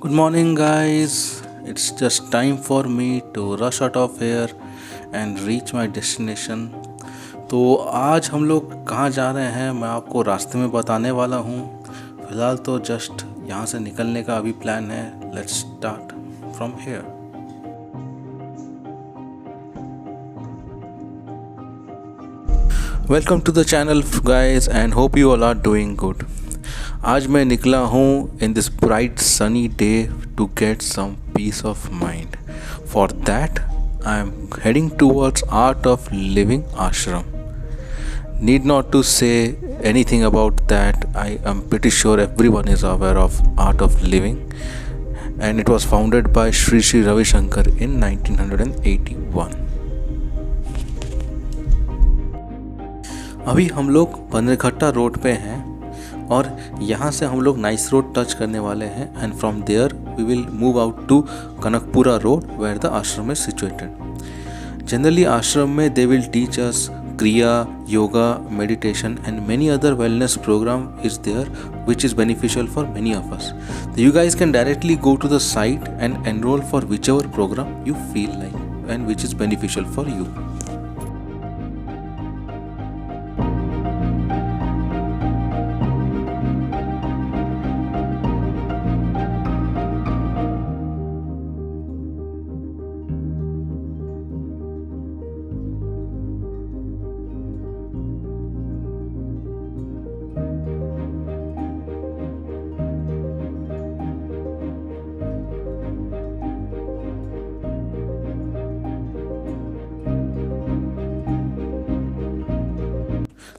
Good morning, guys. It's just time for me to rush out of here and reach my destination. तो आज हम लोग कहाँ जा रहे हैं मैं आपको रास्ते में बताने वाला हूँ. फ़िलहाल तो जस्ट यहाँ से निकलने का अभी प्लान है. Let's start from here. Welcome to the channel guys and hope you all are doing good. आज मैं निकला हूँ in this bright sunny day to get some peace of mind. For that I am heading towards Art of Living ashram. Need not to say anything about that. I am pretty sure everyone is aware of Art of Living, and it was founded by Sri Sri Ravi Shankar in 1981. अभी हम लोग Bannerghatta road पे हैं और यहाँ से हम लोग नाइस रोड टच करने वाले हैं and from there we will move out to Kanakapura road where the ashram is situated. Generally आश्रम में they will teach us Kriya, yoga, meditation and many other wellness program is there which is beneficial for many of us. So you guys can directly go to the site and enroll for whichever program you feel like and which is beneficial for you.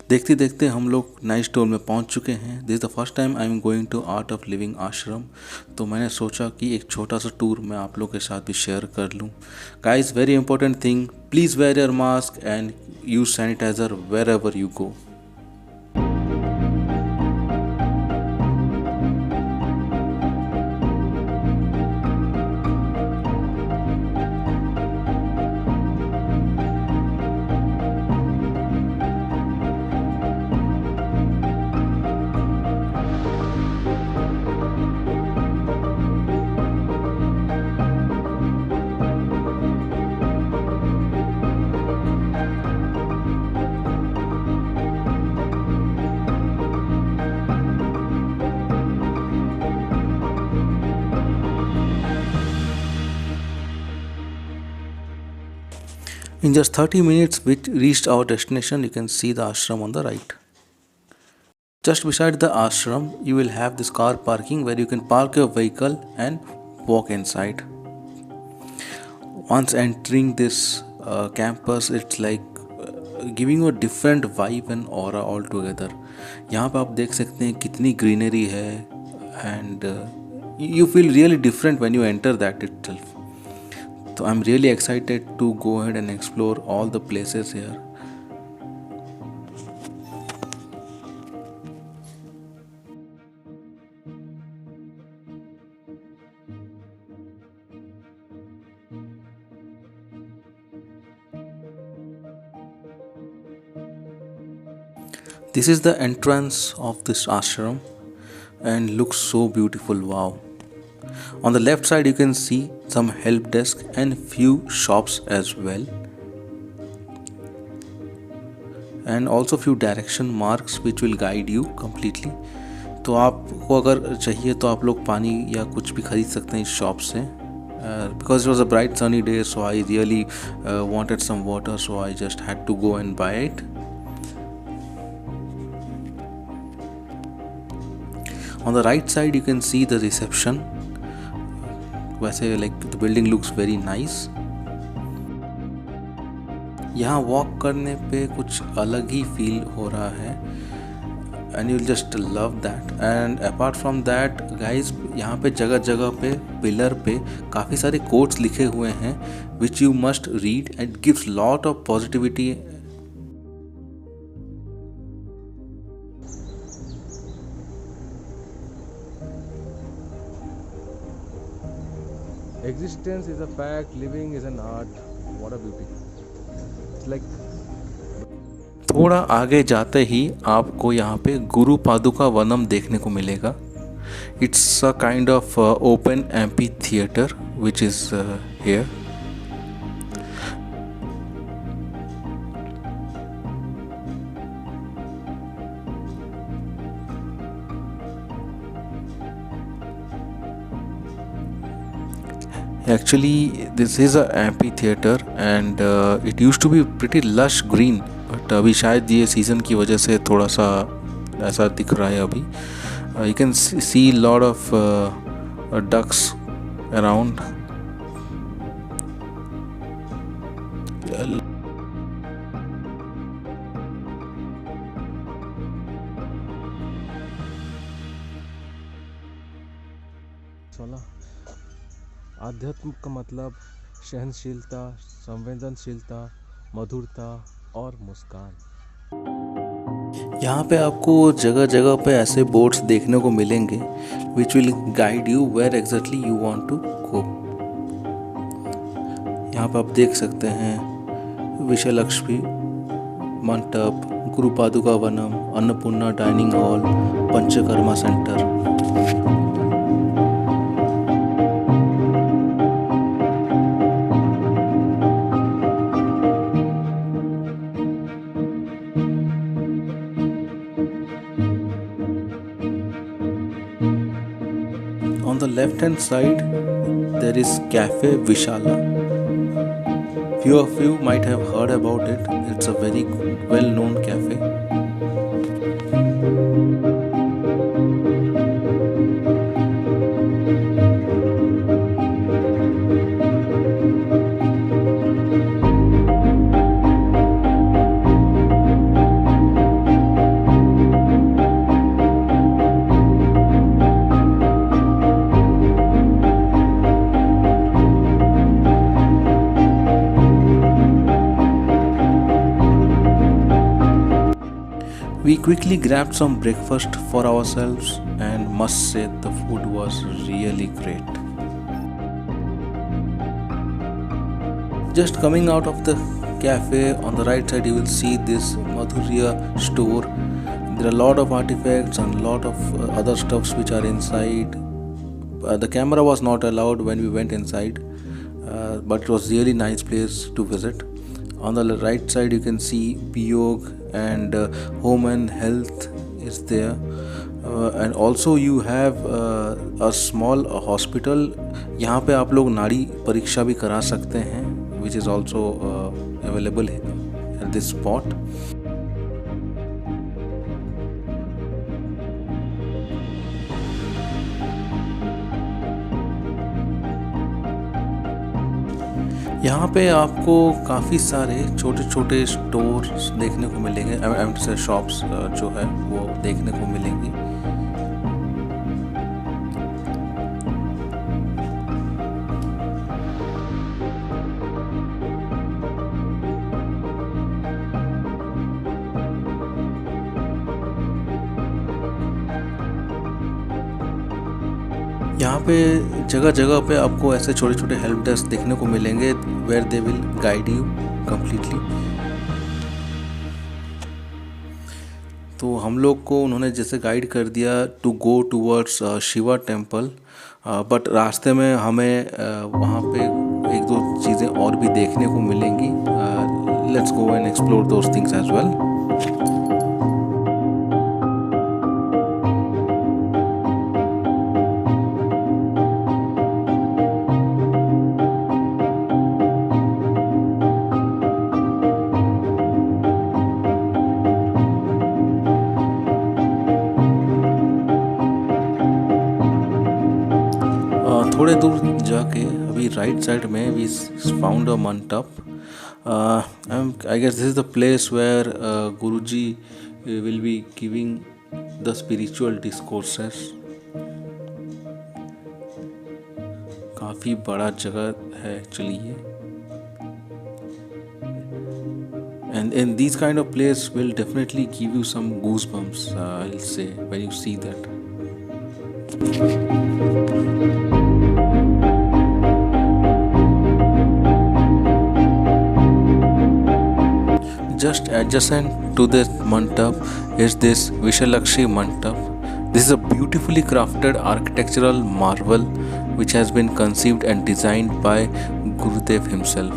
देखते देखते हम लोग nice door में पहुंच चुके हैं. This is the first time I am going to Art of Living ashram. तो मैंने सोचा कि एक छोटा सा टूर मैं आप लोग के साथ भी शेयर कर लूं. Guys, very important thing, please wear your mask and use sanitiser wherever you go. In just 30 minutes, we reached our destination. You can see the ashram on the right. Just beside the ashram, you will have this car parking where you can park your vehicle and walk inside. Once entering this campus, it's like giving you a different vibe and aura altogether. यहाँ पे आप देख सकते हैं कितनी greenery है and you feel really different when you enter that itself. So I'm really excited to go ahead and explore all the places here. This is the entrance of this ashram and looks so beautiful. Wow. On the left side you can see some help desk and few shops as well, and also few direction marks which will guide you completely. तो आपको अगर चाहिए तो आप लोग पानी या कुछ भी खरीद सकते हैं इस शॉप से. Because it was a bright sunny day, so I really wanted some water, so I just had to go and buy it. On the right side you can see the reception. वैसे like the building looks very nice. यहाँ walk करने पे कुछ अलग ही feel हो रहा है and you will just love that. And apart from that guys, यहाँ पे जगह जगह पे पिलर पे काफ़ी सारे कोट्स लिखे हुए हैं which you must read and gives lot of positivity. Existence is a fact, living is an art. What a beauty. It's like थोड़ा आगे जाते ही आपको यहाँ पे गुरु पादुका वनम देखने को मिलेगा. It's a kind of open amphitheater which is here. Actually, this is a amphitheater and it used to be pretty lush green, but अभी शायद ये सीज़न की वजह से थोड़ा सा ऐसा दिख रहा है अभी. You can see lot of ducks around. चला. आध्यात्म का मतलब सहनशीलता, संवेदनशीलता, मधुरता और मुस्कान. यहाँ पे आपको जगह जगह पे ऐसे बोर्ड्स देखने को मिलेंगे which will guide you where exactly you want to go. यहाँ पे आप देख सकते हैं विषयलक्ष्मी Mandap, Guru Paduka Vanam, Annapurna dining hall, Panchakarma centre. On the left hand side there is Cafe Vishala. Few of you might have heard about it. It's a very well known cafe. We quickly grabbed some breakfast for ourselves and must say the food was really great. Just coming out of the cafe, on the right side you will see this Madhurya store. There are a lot of artifacts and a lot of other stuffs which are inside. The camera was not allowed when we went inside, but it was really nice place to visit. On the right side you can see Biyog and home and health is there, and also you have a small hospital. यहाँ पे आप लोग नाड़ी परीक्षा भी करा सकते हैं, which is also available at this spot. यहाँ पे आपको काफ़ी सारे छोटे छोटे स्टोर्स देखने को मिलेंगे, शॉप्स जो है वो देखने को मिलेंगी. यहाँ पे जगह जगह पे आपको ऐसे छोटे छोटे हेल्प डेस्क देखने को मिलेंगे where they will guide you completely. तो हम लोग को उन्होंने जैसे गाइड कर दिया to go towards Shiva temple, but रास्ते में हमें वहाँ पे एक दो चीज़ें और भी देखने को मिलेंगी. Let's go and explore those things as well. थोड़े दूर जाके अभी राइट साइड में we found a mandap. I guess this is the place where Guruji will be giving the spiritual discourses. काफ़ी बड़ा जगह है एक्चुअली ये, and in these kind of place will definitely give you some goosebumps, I'll say, when you see that. Just adjacent to this mandap is this Vishalakshmi mandap. This is a beautifully crafted architectural marvel which has been conceived and designed by Gurudev himself.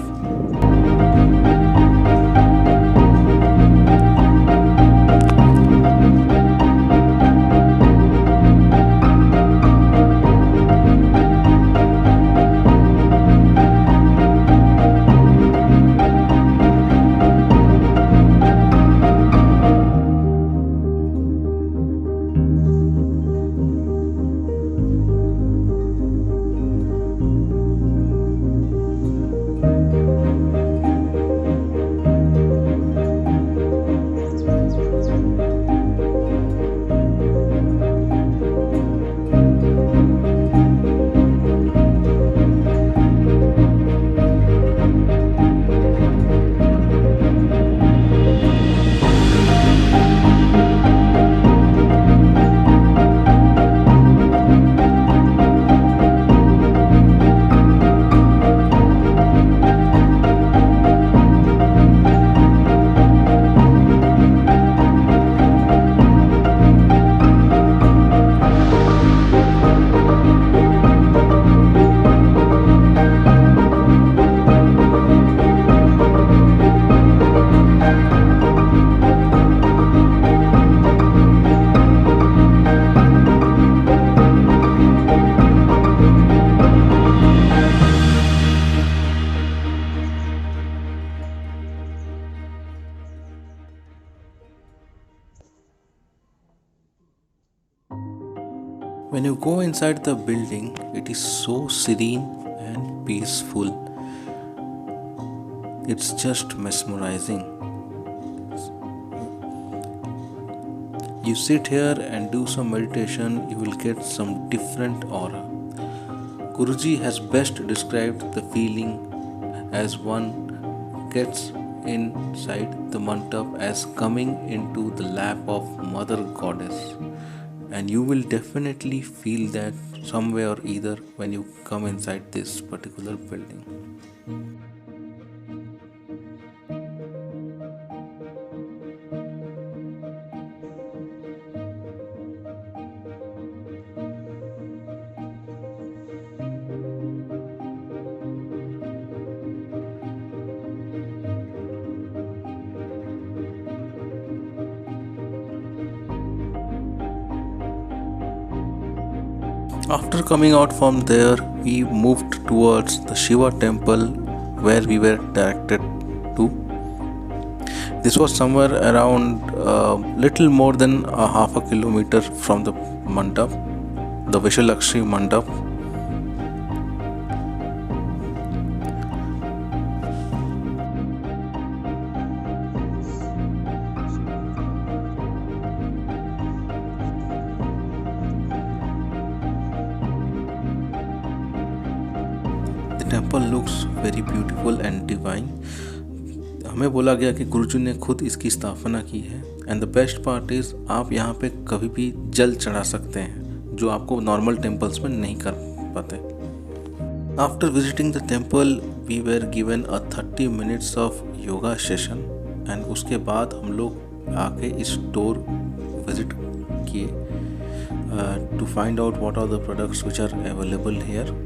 When you go inside the building, it is so serene and peaceful. It's just mesmerizing. You sit here and do some meditation, you will get some different aura. Guruji has best described the feeling as one gets inside the mandap as coming into the lap of Mother Goddess. And you will definitely feel that somewhere or either when you come inside this particular building. After coming out from there, we moved towards the Shiva temple where we were directed to. This was somewhere around little more than a half a kilometer from the mandap, the Vishalakshmi mandap. Temple looks very beautiful and divine. हमें बोला गया कि गुरुजी ने खुद इसकी स्थापना की है. And the best part is आप यहाँ पे कभी भी जल चढ़ा सकते हैं जो आपको नॉर्मल टेम्पल्स में नहीं कर पाते. After visiting the temple we were given a 30 minutes of yoga session. And उसके बाद हम लोग आके इस स्टोर विजिट किए to find out what are the products which are available here.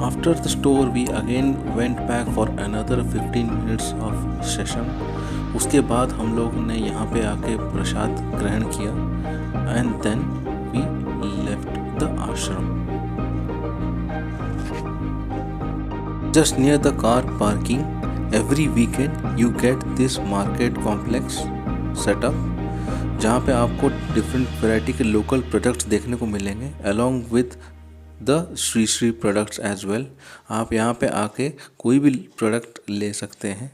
After the store, we again went back for another 15 minutes of session. उसके बाद हम लोग ने यहाँ पे आके प्रसाद ग्रहण किया and then we left the ashram. Just near the car parking, every weekend you get this market complex set up जहाँ पे आपको different variety के local products देखने को मिलेंगे along with the Shri Shri products as well. आप यहाँ पे आके कोई भी प्रोडक्ट ले सकते हैं.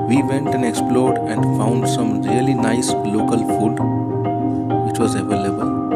We went and explored and found some really nice local food which was available.